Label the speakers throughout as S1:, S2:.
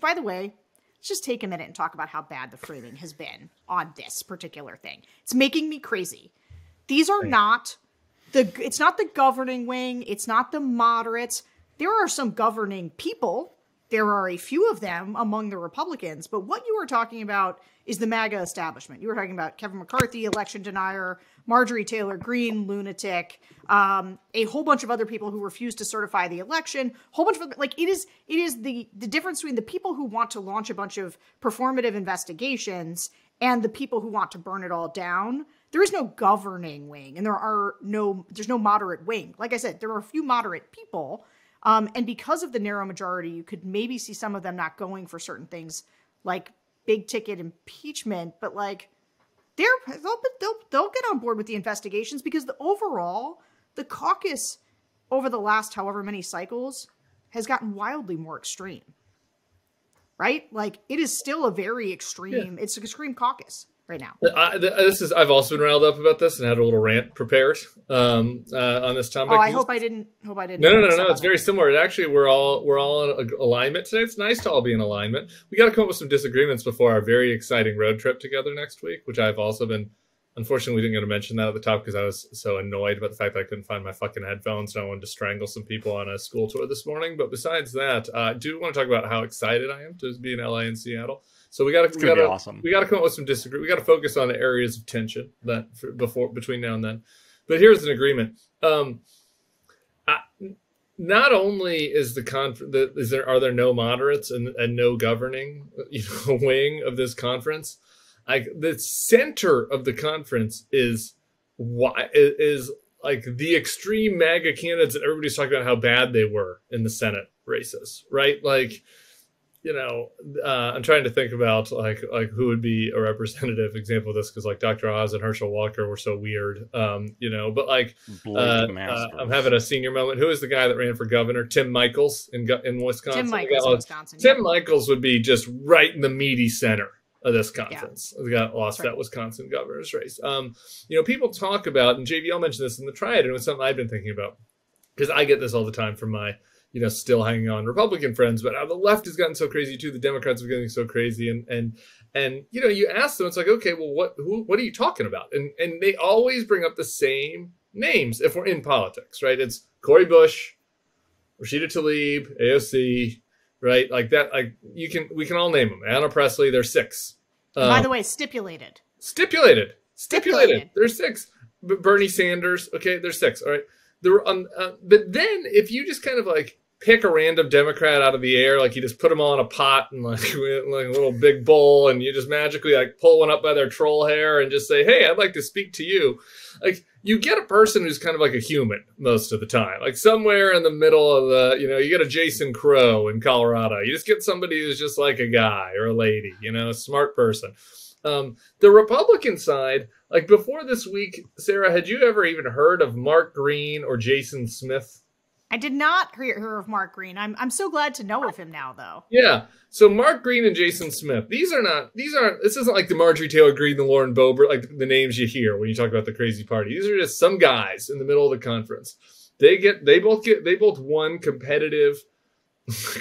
S1: by the way, let's just take a minute and talk about how bad the framing has been on this particular thing. It's making me crazy. These are not it's not the governing wing. It's not the moderates. There are some governing people. There are a few of them among the Republicans. But what you were talking about is the MAGA establishment. You were talking about Kevin McCarthy, election denier, Marjorie Taylor Greene, lunatic, a whole bunch of other people who refused to certify the election, whole bunch of, like, it is the difference between the people who want to launch a bunch of performative investigations and the people who want to burn it all down. There is no governing wing, and there's no moderate wing. Like I said, there are a few moderate people, and because of the narrow majority, you could maybe see some of them not going for certain things like big ticket impeachment, but like they'll get on board with the investigations, because the caucus over the last however many cycles has gotten wildly more extreme, right? Like, it is still a very extreme, It's an extreme caucus right now.
S2: I've also been riled up about this and had a little rant prepared on this topic.
S1: Oh, I hope I didn't.
S2: No. It's very similar. Actually, we're all in alignment today. It's nice to all be in alignment. We got to come up with some disagreements before our very exciting road trip together next week, which I've also been. Unfortunately, we didn't get to mention that at the top because I was so annoyed about the fact that I couldn't find my fucking headphones and I wanted to strangle some people on a school tour this morning. But besides that, I do want to talk about how excited I am to be in LA and Seattle. So we got to come up with some disagreement. We got to focus on the areas of tension between now and then. But here's an agreement. Not only is are there no moderates and no governing wing of this conference. Like, the center of the conference is like the extreme MAGA candidates that everybody's talking about how bad they were in the Senate races, right? Like, I'm trying to think about like who would be a representative example of this, because like Dr. Oz and Herschel Walker were so weird, but like I'm having a senior moment. Who is the guy that ran for governor? Tim Michaels in Wisconsin. Tim Michaels would be just right in the meaty center of this conference. We got lost that Wisconsin governor's race. People talk about, and JVL mentioned this in the Triad, and it was something I've been thinking about, because I get this all the time from my still hanging on Republican friends, but the left has gotten so crazy too. The Democrats are getting so crazy, and you ask them, it's like, okay, well, what are you talking about? And they always bring up the same names if we're in politics, right? It's Cori Bush, Rashida Tlaib, AOC, right? Like that. Like we can all name them. Anna Presley. There's 6.
S1: By the way, stipulated.
S2: There's 6. Bernie Sanders. Okay, there's 6. All right. But then if you just kind of like pick a random Democrat out of the air, like you just put them all in a pot and like a little big bowl, and you just magically like pull one up by their troll hair and just say, hey, I'd like to speak to you. Like, you get a person who's kind of like a human most of the time, like somewhere in the middle of the, you get a Jason Crow in Colorado. You just get somebody who's just like a guy or a lady, a smart person. The Republican side, like before this week, Sarah, had you ever even heard of Mark Green or Jason Smith?
S1: I did not hear of Mark Green. I'm so glad to know of him now, though.
S2: Yeah. So Mark Green and Jason Smith, this isn't like the Marjorie Taylor Greene, the Lauren Boebert, like the names you hear when you talk about the crazy party. These are just some guys in the middle of the conference. They both won competitive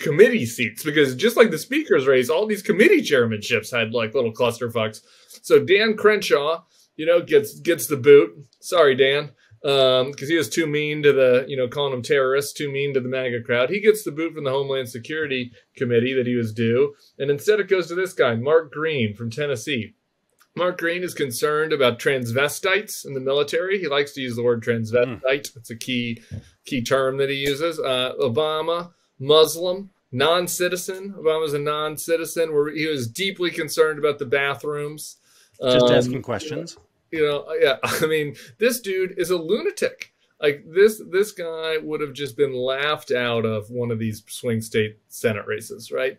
S2: committee seats, because just like the speaker's race, all these committee chairmanships had like little clusterfucks. So Dan Crenshaw, gets the boot. Sorry, Dan. Because he was too mean to the, calling them terrorists, too mean to the MAGA crowd. He gets the boot from the Homeland Security Committee that he was due. And instead it goes to this guy, Mark Green from Tennessee. Mark Green is concerned about transvestites in the military. He likes to use the word transvestite. It's a key term that he uses. Obama, Muslim, non-citizen. Obama's a non-citizen. Where he was deeply concerned about the bathrooms.
S3: Just asking questions.
S2: I mean, this dude is a lunatic. Like this guy would have just been laughed out of one of these swing state Senate races, right?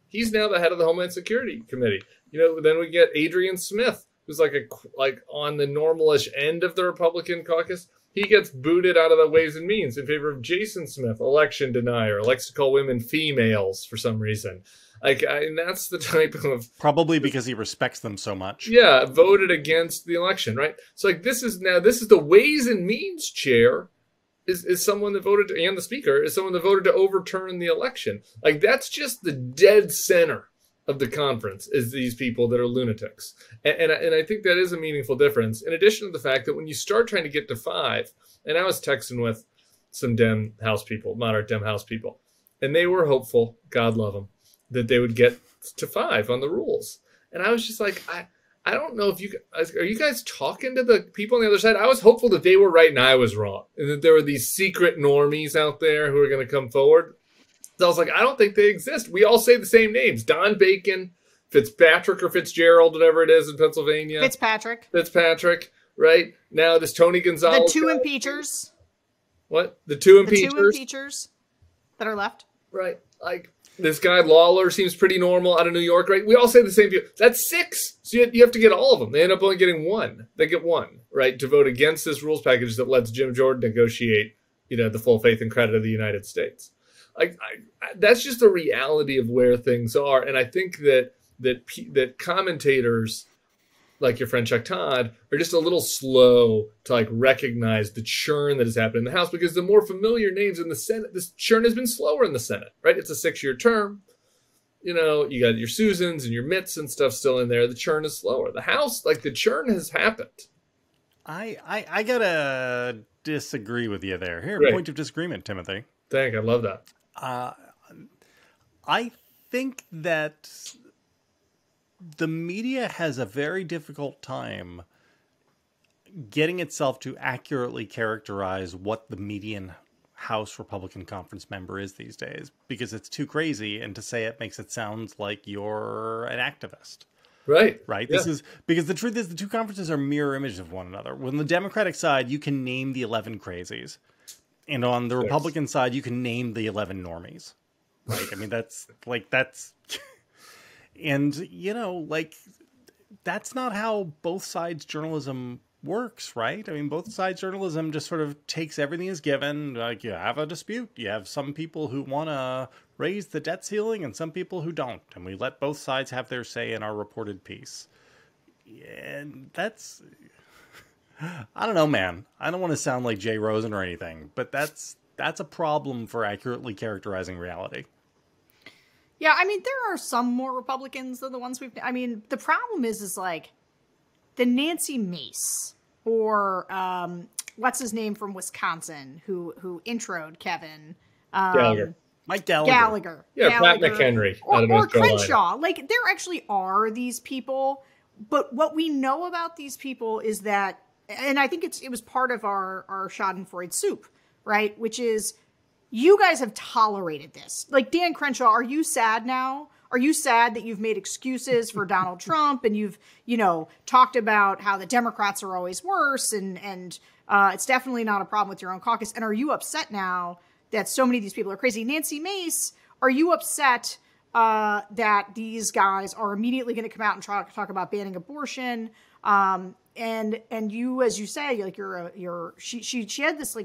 S2: He's now the head of the Homeland Security Committee. Then we get Adrian Smith, who's like on the normalish end of the Republican caucus. He gets booted out of the Ways and Means in favor of Jason Smith, election denier, likes to call women females for some reason. And that's the type of...
S3: Probably because he respects them so much.
S2: Yeah, voted against the election, right? So this is the Ways and Means chair is someone that voted, and the speaker is someone that voted to overturn the election. Like, that's just the dead center of the conference, is these people that are lunatics. And I think that is a meaningful difference, in addition to the fact that when you start trying to get to 5, and I was texting with some Dem House people, moderate Dem House people, and they were hopeful, God love them, that they would get to 5 on the rules. And I was just like, I don't know if are you guys talking to the people on the other side? I was hopeful that they were right and I was wrong, and that there were these secret normies out there who are going to come forward. So I was like, I don't think they exist. We all say the same names: Don Bacon, Fitzpatrick or Fitzgerald, whatever it is in Pennsylvania. Fitzpatrick, right? Now this Tony Gonzalez.
S1: The 2 impeachers.
S2: What? The 2 impeachers?
S1: The 2 impeachers that are left.
S2: Right. Like, this guy Lawler seems pretty normal out of New York, right? We all say the same view. That's 6. So you have to get all of them. They end up only getting 1. They get 1, right, to vote against this rules package that lets Jim Jordan negotiate, the full faith and credit of the United States. That's just the reality of where things are. And I think that commentators like your friend Chuck Todd are just a little slow to recognize the churn that has happened in the House, because the more familiar names in the Senate, this churn has been slower in the Senate, right? It's a 6-year term. You got your Susans and your Mitts and stuff still in there. The churn is slower. The House, the churn has happened.
S3: I gotta disagree with you there. Here,
S2: Right.
S3: Point of disagreement, Timothy.
S2: I love that.
S3: I think that the media has a very difficult time getting itself to accurately characterize what the median House Republican conference member is these days, because it's too crazy, and to say it makes it sound like you're an activist.
S2: Right.
S3: Right.
S2: Yeah.
S3: This is because the truth is the 2 conferences are mirror images of one another. On the Democratic side, you can name the 11 crazies, and on the Republican side, you can name the 11 normies. Right. I mean, that's and, that's not how both sides journalism works, right? I mean, both sides journalism just sort of takes everything as given. You have a dispute. You have some people who want to raise the debt ceiling and some people who don't. And we let both sides have their say in our reported piece. And that's... I don't know, man. I don't want to sound like Jay Rosen or anything, but that's a problem for accurately characterizing reality.
S1: Yeah, I mean, there are some more Republicans than the ones the problem is the Nancy Mace, or what's his name from Wisconsin, who introed Kevin.
S2: Gallagher.
S3: Mike Gallagher.
S2: Yeah, Pat McHenry.
S1: Or Crenshaw. There actually are these people, but what we know about these people is that, and I think it was part of our Schadenfreude soup, right? Which is, you guys have tolerated this. Dan Crenshaw, are you sad now? Are you sad that you've made excuses for Donald Trump, and you've, talked about how the Democrats are always worse, and it's definitely not a problem with your own caucus? And are you upset now that so many of these people are crazy? Nancy Mace, are you upset that these guys are immediately going to come out and talk about banning abortion? And you, as you say, she had this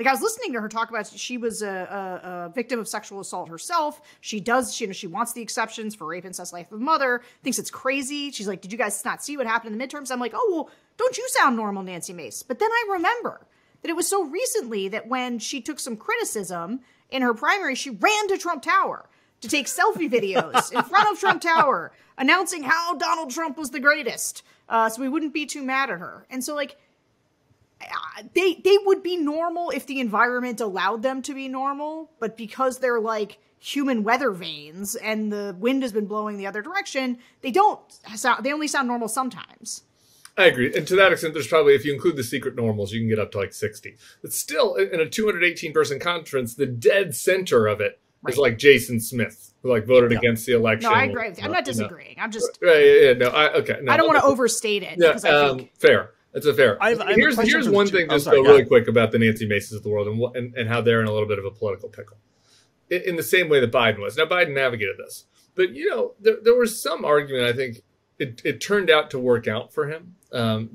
S1: I was listening to her talk about, she was a victim of sexual assault herself. She wants the exceptions for rape, incest, life of mother, thinks it's crazy. She's like, did you guys not see what happened in the midterms? I'm like, oh, well, don't you sound normal, Nancy Mace? But then I remember that it was so recently that when she took some criticism in her primary, she ran to Trump Tower to take selfie videos in front of Trump Tower, announcing how Donald Trump was the greatest. So we wouldn't be too mad at her. And so they would be normal if the environment allowed them to be normal, but because they're human weather vanes and the wind has been blowing the other direction, they only sound normal sometimes.
S2: I agree. And to that extent, there's probably, if you include the secret normals, you can get up to 60. But still, in a 218-person conference, the dead center of it is Jason Smith, who voted against the election.
S1: No, I agree with you. I'm not disagreeing. I'm just...
S2: Right, no, okay. No,
S1: I don't want to overstate it.
S2: Yeah, fair. That's a fair. Here's one thing just really quick about the Nancy Maces of the world and how they're in a little bit of a political pickle. In the same way that Biden was. Now, Biden navigated this. But, there was some argument, I think, it turned out to work out for him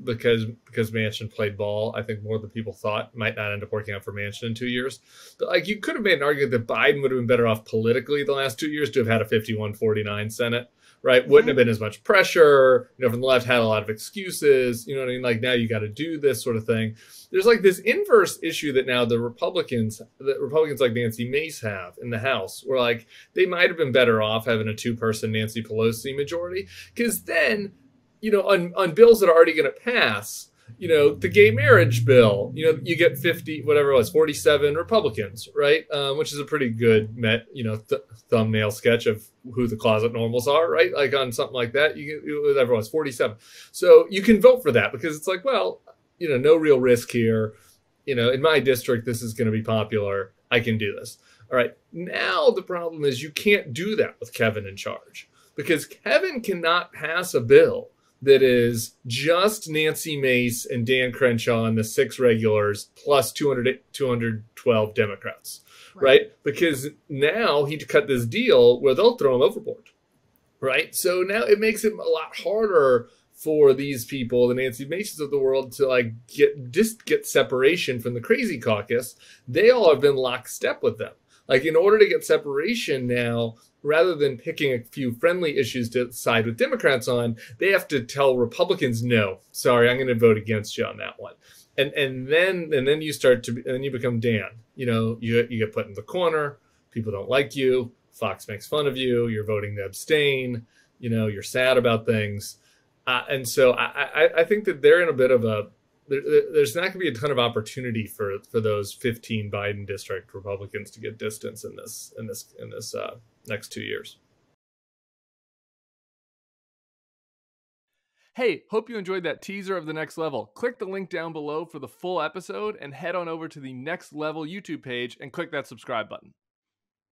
S2: because Manchin played ball. I think more than people thought. Might not end up working out for Manchin in 2 years. But, you could have made an argument that Biden would have been better off politically the last 2 years to have had a 51-49 Senate, right? Wouldn't have been as much pressure. From the left had a lot of excuses. You know what I mean? Like, now you got to do this sort of thing. There's like this inverse issue that now the Republicans like Nancy Mace have in the House, where like they might have been better off having a 2-person Nancy Pelosi majority, because then, on bills that are already going to pass, the gay marriage bill, you get 50, whatever it was, 47 Republicans, right? Which is a pretty good, thumbnail sketch of who the closet normals are, right? Like on something like that, whatever it was, 47. So you can vote for that because it's like, well, no real risk here. In my district, this is going to be popular. I can do this. All right. Now the problem is you can't do that with Kevin in charge, because Kevin cannot pass a bill that is just Nancy Mace and Dan Crenshaw and the 6 regulars plus 212 Democrats, right? Because now he cut this deal where they'll throw him overboard, right? So now it makes it a lot harder for these people, the Nancy Maces of the world, to like get separation from the crazy caucus. They all have been lockstep with them. Like, in order to get separation now, rather than picking a few friendly issues to side with Democrats on, they have to tell Republicans, no, sorry, I'm going to vote against you on that one. And then you start to, and then you become Dan. You get put in the corner. People don't like you. Fox makes fun of you. You're voting to abstain. You're sad about things. And so I think that they're in a bit of a, there's not going to be a ton of opportunity for those 15 Biden district Republicans to get distance in this next 2 years.
S4: Hey, hope you enjoyed that teaser of The Next Level. Click the link down below for the full episode and head on over to the Next Level YouTube page and click that subscribe button.